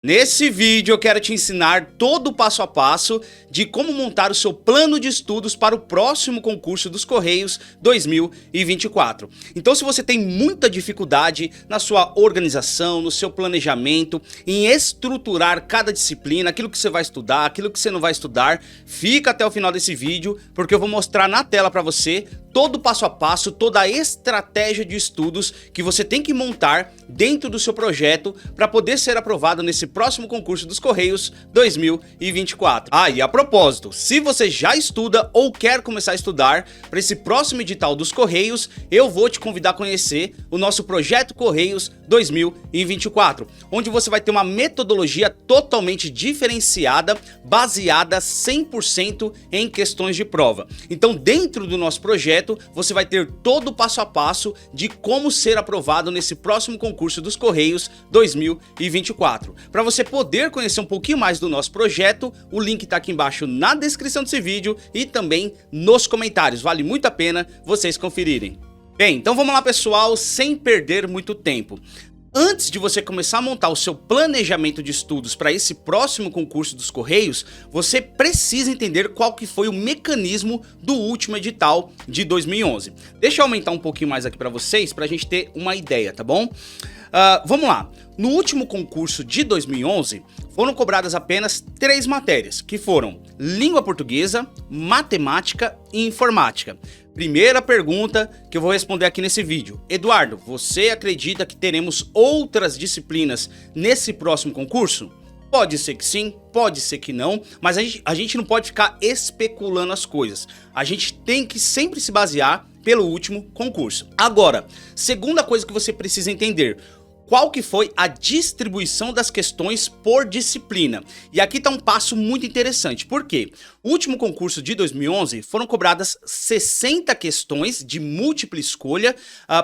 Nesse vídeo eu quero te ensinar todo o passo a passo de como montar o seu plano de estudos para o próximo concurso dos Correios 2024. Então, se você tem muita dificuldade na sua organização, no seu planejamento, em estruturar cada disciplina, aquilo que você vai estudar, aquilo que você não vai estudar, fica até o final desse vídeo, porque eu vou mostrar na tela para você todo o passo a passo, toda a estratégia de estudos que você tem que montar dentro do seu projeto para poder ser aprovado nesse próximo concurso dos Correios 2024. Ah, e a propósito, se você já estuda ou quer começar a estudar para esse próximo edital dos Correios, eu vou te convidar a conhecer o nosso Projeto Correios 2024, onde você vai ter uma metodologia totalmente diferenciada, baseada 100% em questões de prova. Então, dentro do nosso projeto, você vai ter todo o passo a passo de como ser aprovado nesse próximo concurso dos Correios 2024. Para você poder conhecer um pouquinho mais do nosso projeto, o link está aqui embaixo na descrição desse vídeo e também nos comentários. Vale muito a pena vocês conferirem. Bem, então vamos lá, pessoal, sem perder muito tempo. Antes de você começar a montar o seu planejamento de estudos para esse próximo concurso dos Correios, você precisa entender qual que foi o mecanismo do último edital de 2011. Deixa eu aumentar um pouquinho mais aqui para vocês, para a gente ter uma ideia, tá bom? Vamos lá. No último concurso de 2011, foram cobradas apenas 3 matérias, que foram língua portuguesa, matemática e informática. Primeira pergunta que eu vou responder aqui nesse vídeo. Eduardo, você acredita que teremos outras disciplinas nesse próximo concurso? Pode ser que sim, pode ser que não, mas a gente não pode ficar especulando as coisas. A gente tem que sempre se basear pelo último concurso. Agora, segunda coisa que você precisa entender: qual que foi a distribuição das questões por disciplina? E aqui está um passo muito interessante. Por quê? O último concurso de 2011 foram cobradas 60 questões de múltipla escolha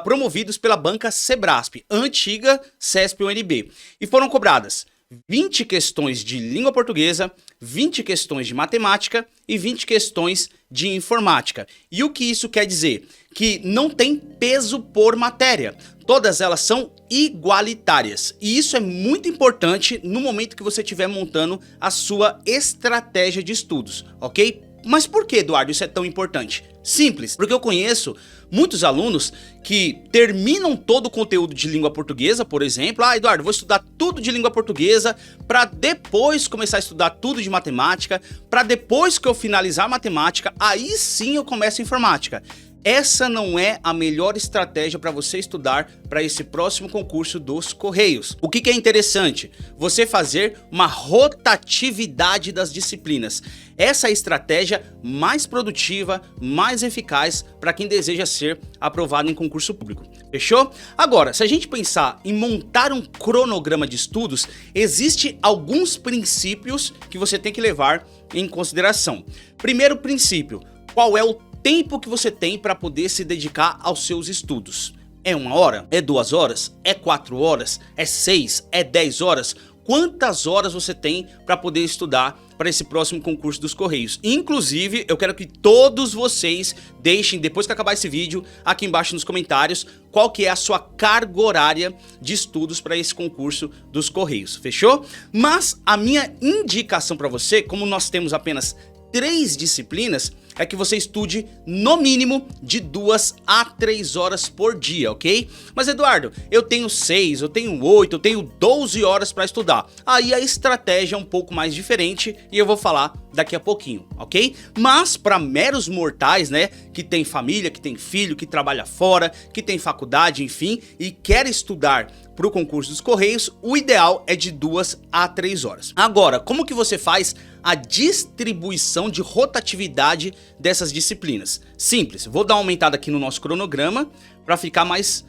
promovidos pela banca Sebrasp, antiga CESP-UNB. E foram cobradas 20 questões de língua portuguesa, 20 questões de matemática e 20 questões de informática. E o que isso quer dizer? Que não tem peso por matéria. Todas elas são igualitárias. E isso é muito importante no momento que você estiver montando a sua estratégia de estudos, ok? Mas por que, Eduardo, isso é tão importante? Simples, porque eu conheço muitos alunos que terminam todo o conteúdo de língua portuguesa, por exemplo. Eduardo, vou estudar tudo de língua portuguesa para depois começar a estudar tudo de matemática, para depois que eu finalizar a matemática, aí sim eu começo a informática. Essa não é a melhor estratégia para você estudar para esse próximo concurso dos Correios. O que é interessante? Você fazer uma rotatividade das disciplinas. Essa é a estratégia mais produtiva, mais eficaz para quem deseja ser aprovado em concurso público. Fechou? Agora, se a gente pensar em montar um cronograma de estudos, existem alguns princípios que você tem que levar em consideração. Primeiro princípio: qual é o tempo que você tem para poder se dedicar aos seus estudos? É 1 hora? É 2 horas? É 4 horas? É 6? É 10 horas? Quantas horas você tem para poder estudar para esse próximo concurso dos Correios? Inclusive, eu quero que todos vocês deixem, depois que acabar esse vídeo, aqui embaixo nos comentários, qual que é a sua carga horária de estudos para esse concurso dos Correios, fechou? Mas a minha indicação para você, como nós temos apenas 3 disciplinas, é que você estude no mínimo de 2 a 3 horas por dia, ok? Mas, Eduardo, eu tenho 6, eu tenho 8, eu tenho 12 horas para estudar. Aí a estratégia é um pouco mais diferente e eu vou falar daqui a pouquinho, ok? Mas para meros mortais, né, que tem família, que tem filho, que trabalha fora, que tem faculdade, enfim, e quer estudar para o concurso dos Correios, o ideal é de 2 a 3 horas. Agora, como que você faz a distribuição de rotatividade dessas disciplinas? Simples, vou dar uma aumentada aqui no nosso cronograma para ficar mais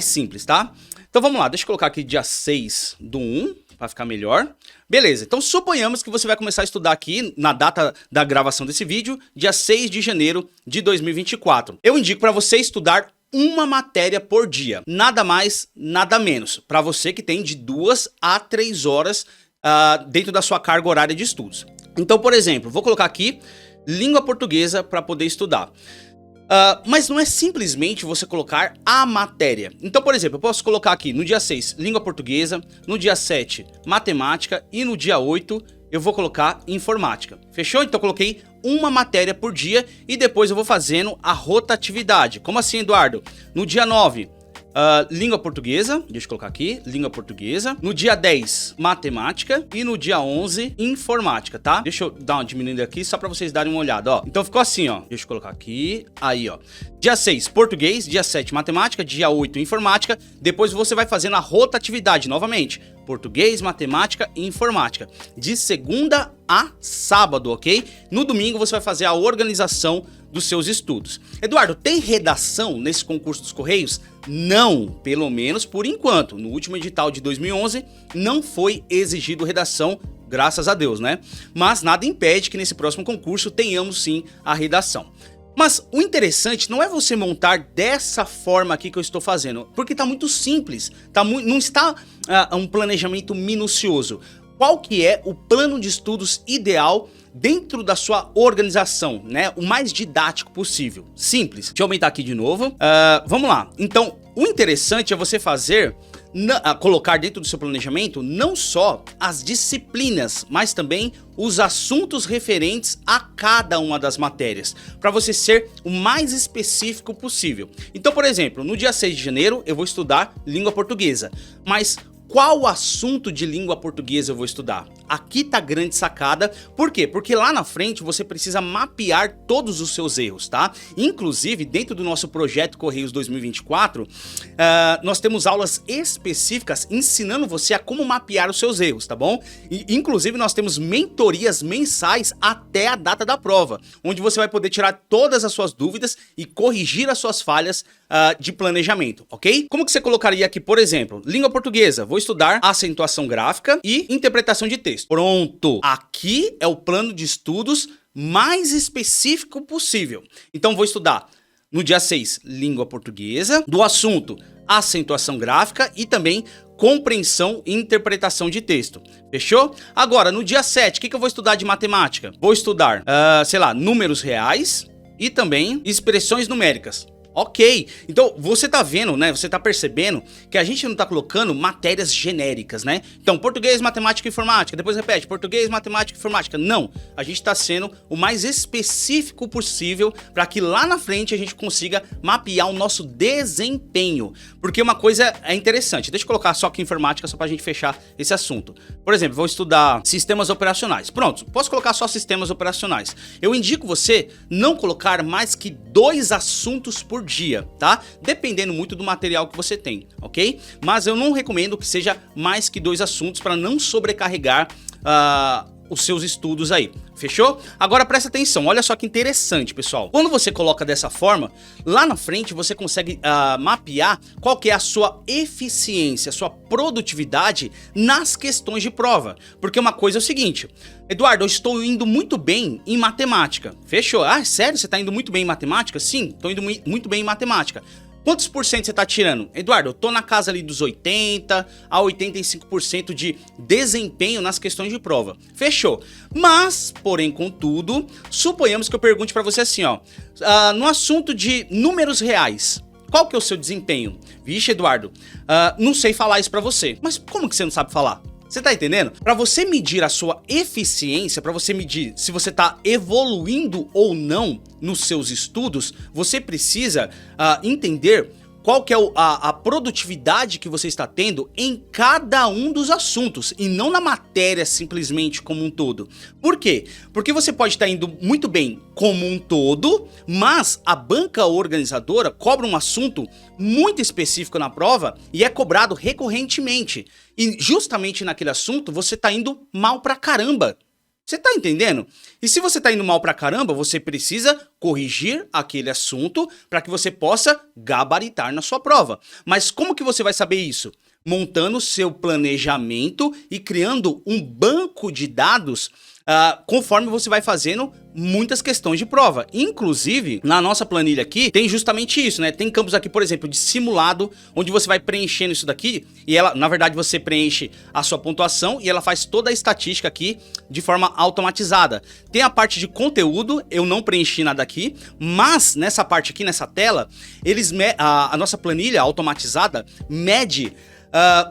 simples, tá? Então vamos lá, deixa eu colocar aqui dia 6/1 para ficar melhor. Beleza, então suponhamos que você vai começar a estudar aqui na data da gravação desse vídeo, dia 6 de janeiro de 2024. Eu indico para você estudar uma matéria por dia, nada mais, nada menos, para você que tem de 2 a 3 horas dentro da sua carga horária de estudos. Então, por exemplo, vou colocar aqui língua portuguesa para poder estudar. Mas não é simplesmente você colocar a matéria. Então, por exemplo, eu posso colocar aqui no dia 6, língua portuguesa, no dia 7, matemática e no dia 8 eu vou colocar informática. Fechou? Então eu coloquei uma matéria por dia e depois eu vou fazendo a rotatividade. Como assim, Eduardo? No dia 9, língua portuguesa, deixa eu colocar aqui, língua portuguesa. No dia 10, matemática. E no dia 11, informática, tá? Deixa eu dar uma diminuída aqui só pra vocês darem uma olhada, ó. Então ficou assim, ó. Deixa eu colocar aqui, aí, ó. Dia 6, português. Dia 7, matemática. Dia 8, informática. Depois você vai fazendo a rotatividade novamente. Português, matemática e informática. De segunda a sábado, ok? No domingo você vai fazer a organização dos seus estudos. Eduardo, tem redação nesse concurso dos Correios? Não, pelo menos por enquanto. No último edital de 2011 não foi exigido redação, graças a Deus, né? Mas nada impede que nesse próximo concurso tenhamos sim a redação. Mas o interessante não é você montar dessa forma aqui que eu estou fazendo, porque tá muito simples, não está um planejamento minucioso. Qual que é o plano de estudos ideal dentro da sua organização, né? O mais didático possível. Simples. Deixa eu aumentar aqui de novo. Vamos lá. Então, o interessante é você colocar dentro do seu planejamento não só as disciplinas, mas também os assuntos referentes a cada uma das matérias, para você ser o mais específico possível. Então, por exemplo, no dia 6 de janeiro eu vou estudar língua portuguesa, mas qual assunto de língua portuguesa eu vou estudar? Aqui tá a grande sacada. Por quê? Porque lá na frente você precisa mapear todos os seus erros, tá? Inclusive, dentro do nosso projeto Correios 2024, nós temos aulas específicas ensinando você a como mapear os seus erros, tá bom? E, inclusive, nós temos mentorias mensais até a data da prova, onde você vai poder tirar todas as suas dúvidas e corrigir as suas falhas de planejamento, ok? Como que você colocaria aqui, por exemplo, língua portuguesa, vou estudar acentuação gráfica e interpretação de texto. Pronto! Aqui é o plano de estudos mais específico possível. Então vou estudar no dia 6, língua portuguesa, do assunto acentuação gráfica e também compreensão e interpretação de texto. Fechou? Agora, no dia 7, o que eu vou estudar de matemática? Vou estudar, sei lá, números reais e também expressões numéricas. Ok, então você tá vendo, né, você tá percebendo que a gente não tá colocando matérias genéricas, né? Então, português, matemática e informática, depois repete, português, matemática e informática. Não, a gente tá sendo o mais específico possível para que lá na frente a gente consiga mapear o nosso desempenho. Porque uma coisa é interessante, deixa eu colocar só aqui informática só pra gente fechar esse assunto. Por exemplo, vou estudar sistemas operacionais. Pronto, posso colocar só sistemas operacionais. Eu indico você não colocar mais que 2 assuntos por dia, tá? Dependendo muito do material que você tem, ok? Mas eu não recomendo que seja mais que 2 assuntos para não sobrecarregar os seus estudos aí, fechou? Agora presta atenção, olha só que interessante, pessoal. Quando você coloca dessa forma, lá na frente você consegue mapear qual que é a sua eficiência, a sua produtividade nas questões de prova. Porque uma coisa é o seguinte, Eduardo, eu estou indo muito bem em matemática. Fechou? Ah, sério? Você está indo muito bem em matemática? Sim, estou indo muito bem em matemática. Quantos por cento você tá tirando? Eduardo, eu tô na casa ali dos 80 a 85% de desempenho nas questões de prova. Fechou. Mas, porém, contudo, suponhamos que eu pergunte pra você assim, ó. No assunto de números reais, qual que é o seu desempenho? Vixe, Eduardo, não sei falar isso pra você. Mas como que você não sabe falar? Você tá entendendo? Para você medir a sua eficiência, para você medir se você tá evoluindo ou não nos seus estudos, você precisa entender qual que é a produtividade que você está tendo em cada um dos assuntos e não na matéria simplesmente como um todo. Por quê? Porque você pode estar indo muito bem como um todo, mas a banca organizadora cobra um assunto muito específico na prova e é cobrado recorrentemente. E justamente naquele assunto você está indo mal pra caramba. Você tá entendendo? E se você tá indo mal pra caramba, você precisa corrigir aquele assunto para que você possa gabaritar na sua prova. Mas como que você vai saber isso? montando seu planejamento e criando um banco de dados conforme você vai fazendo muitas questões de prova. Inclusive, na nossa planilha aqui, tem justamente isso, né? Tem campos aqui, por exemplo, de simulado, onde você vai preenchendo isso daqui e ela, na verdade, você preenche a sua pontuação e ela faz toda a estatística aqui de forma automatizada. Tem a parte de conteúdo, eu não preenchi nada aqui, mas nessa parte aqui, nessa tela, a nossa planilha automatizada mede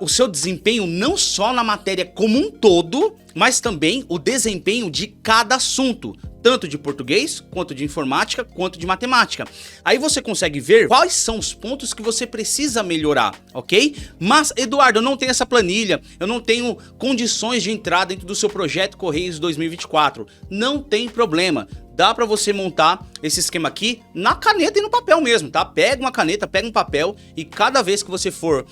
o seu desempenho não só na matéria como um todo, mas também o desempenho de cada assunto, tanto de português, quanto de informática, quanto de matemática. Aí você consegue ver quais são os pontos que você precisa melhorar, ok? Mas, Eduardo, eu não tenho essa planilha, eu não tenho condições de entrar dentro do seu projeto Correios 2024. Não tem problema. Dá para você montar esse esquema aqui na caneta e no papel mesmo, tá? Pega uma caneta, pega um papel e cada vez que você for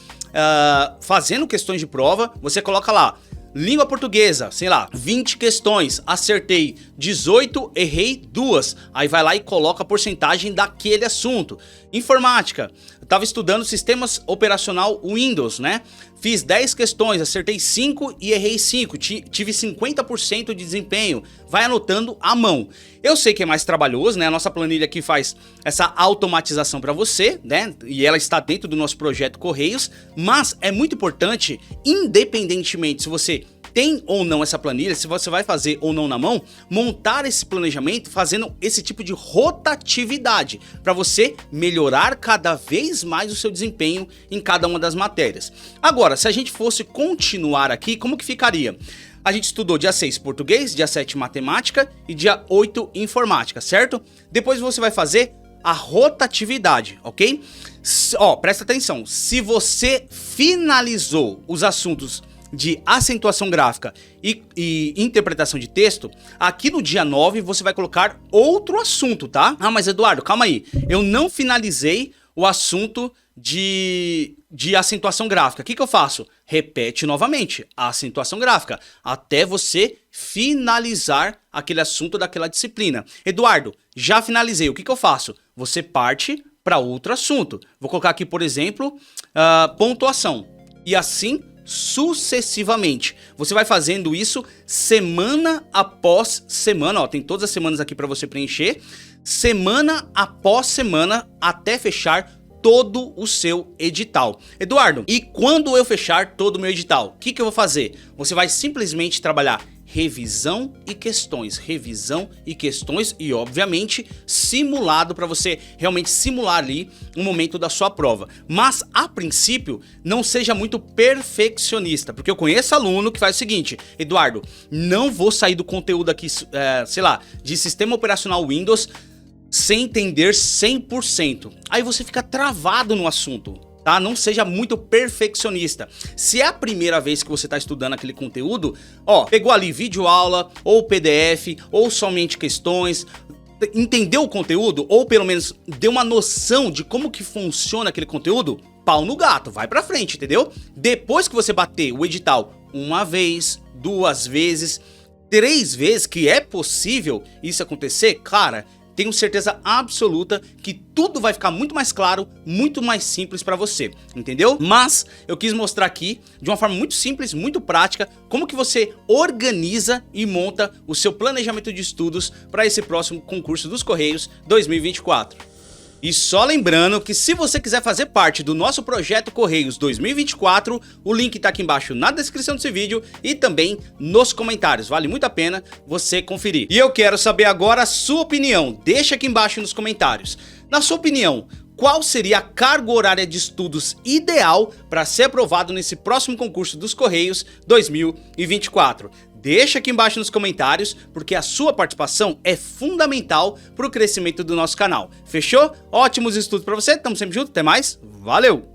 fazendo questões de prova, você coloca lá, língua portuguesa, sei lá, 20 questões, acertei 18, errei 2. Aí vai lá e coloca a porcentagem daquele assunto. Informática, eu tava estudando sistemas operacional Windows, né? Fiz 10 questões, acertei 5 e errei 5, tive 50% de desempenho. Vai anotando à mão. Eu sei que é mais trabalhoso, né? A nossa planilha aqui faz essa automatização para você, né? E ela está dentro do nosso projeto Correios, mas é muito importante, independentemente se você tem ou não essa planilha, se você vai fazer ou não na mão, montar esse planejamento fazendo esse tipo de rotatividade para você melhorar cada vez mais o seu desempenho em cada uma das matérias. Agora, se a gente fosse continuar aqui, como que ficaria? A gente estudou dia 6 português, dia 7 matemática e dia 8 informática, certo? Depois você vai fazer a rotatividade, ok? Ó, presta atenção, se você finalizou os assuntos de acentuação gráfica e interpretação de texto, aqui no dia 9 você vai colocar outro assunto, tá? Ah, mas Eduardo, calma aí, eu não finalizei o assunto de acentuação gráfica. O que eu faço? Repete novamente a acentuação gráfica até você finalizar aquele assunto daquela disciplina. Eduardo, já finalizei, o que eu faço? Você parte para outro assunto. Vou colocar aqui, por exemplo, pontuação. E assim sucessivamente. Você vai fazendo isso semana após semana, ó, tem todas as semanas aqui para você preencher, semana após semana até fechar todo o seu edital. Eduardo, e quando eu fechar todo o meu edital, o que eu vou fazer? Você vai simplesmente trabalhar revisão e questões e obviamente simulado para você realmente simular ali o momento da sua prova. Mas a princípio não seja muito perfeccionista, porque eu conheço aluno que faz o seguinte: Eduardo, não vou sair do conteúdo aqui, sei lá, de sistema operacional Windows sem entender 100%. Aí você fica travado no assunto. Tá? Não seja muito perfeccionista. Se é a primeira vez que você está estudando aquele conteúdo, ó, pegou ali vídeo aula, ou PDF, ou somente questões, entendeu o conteúdo, ou pelo menos deu uma noção de como que funciona aquele conteúdo, pau no gato, vai pra frente, entendeu? Depois que você bater o edital uma vez, 2 vezes, 3 vezes, que é possível isso acontecer, cara, tenho certeza absoluta que tudo vai ficar muito mais claro, muito mais simples para você, entendeu? Mas eu quis mostrar aqui, de uma forma muito simples, muito prática, como que você organiza e monta o seu planejamento de estudos para esse próximo concurso dos Correios 2024. E só lembrando que se você quiser fazer parte do nosso projeto Correios 2024, o link tá aqui embaixo na descrição desse vídeo e também nos comentários. Vale muito a pena você conferir. E eu quero saber agora a sua opinião. Deixa aqui embaixo nos comentários. Na sua opinião, qual seria a carga horária de estudos ideal para ser aprovado nesse próximo concurso dos Correios 2024? Deixa aqui embaixo nos comentários, porque a sua participação é fundamental para o crescimento do nosso canal. Fechou? Ótimos estudos para você, tamo sempre junto, até mais, valeu!